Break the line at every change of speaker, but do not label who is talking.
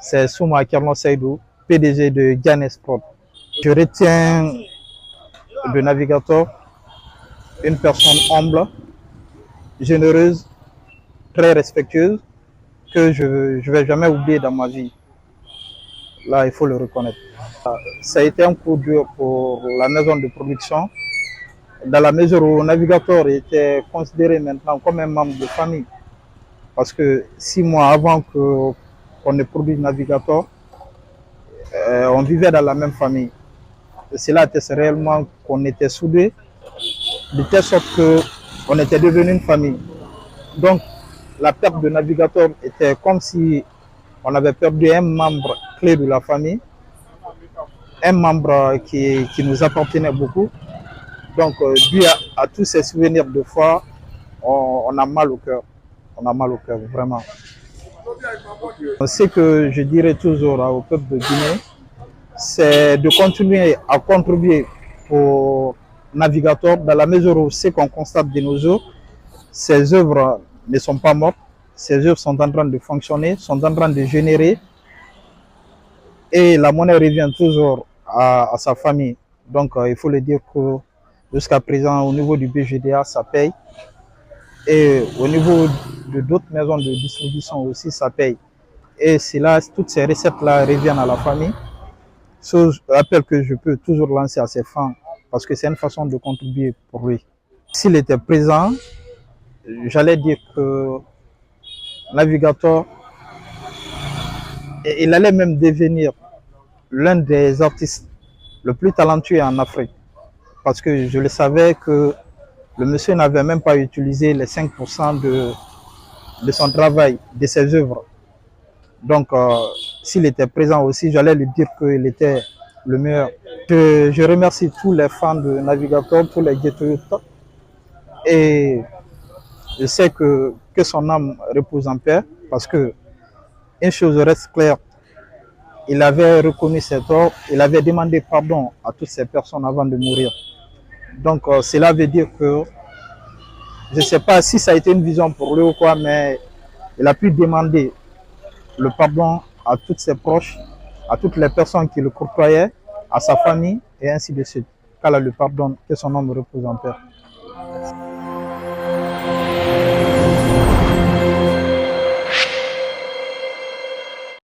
c'est Souma Kerno Seydou, PDG de Ghanes Sport. Je retiens de Navigator une personne humble, généreuse, très respectueuse, que je ne vais jamais oublier dans ma vie. Là, il faut le reconnaître. Ça a été un coup dur pour la maison de production, dans la mesure où Navigator était considéré maintenant comme un membre de famille. Parce que 6 mois avant qu'on ait produit Navigator, on vivait dans la même famille. Et cela atteste réellement qu'on était soudés, de telle sorte qu'on était devenu une famille. Donc, la perte de Navigator était comme si on avait perdu un membre clé de la famille, un membre qui nous appartenait beaucoup. Donc, dû à tous ces souvenirs de foi, on a mal au cœur. On a mal au cœur, vraiment. Ce que je dirais toujours au peuple de Guinée, c'est de continuer à contribuer pour Navigator dans la mesure où ce qu'on constate de nos jours, ces œuvres ne sont pas mortes, ces œuvres sont en train de fonctionner, sont en train de générer et la monnaie revient toujours à sa famille. Donc il faut le dire que jusqu'à présent au niveau du BGDA ça paye et au niveau de d'autres maisons de distribution aussi ça paye. Et c'est là, toutes ces recettes-là reviennent à la famille. Ce appel que je peux toujours lancer à ses fans parce que c'est une façon de contribuer pour lui. S'il était présent, j'allais dire que Navigator, il allait même devenir l'un des artistes le plus talentueux en Afrique. Parce que je le savais que le monsieur n'avait même pas utilisé les 5% de son travail, de ses œuvres. Donc, s'il était présent aussi, j'allais lui dire qu'il était le meilleur. Je remercie tous les fans de Navigator, tous les Ghettoyotes. Et je sais que son âme repose en paix parce que une chose reste claire, il avait reconnu ses torts, il avait demandé pardon à toutes ces personnes avant de mourir. Donc cela veut dire que, je ne sais pas si ça a été une vision pour lui ou quoi, mais il a pu demander le pardon à tous ses proches, à toutes les personnes qui le côtoyaient, à sa famille et ainsi de suite. Qu'Allah le pardonne, que son âme repose en paix.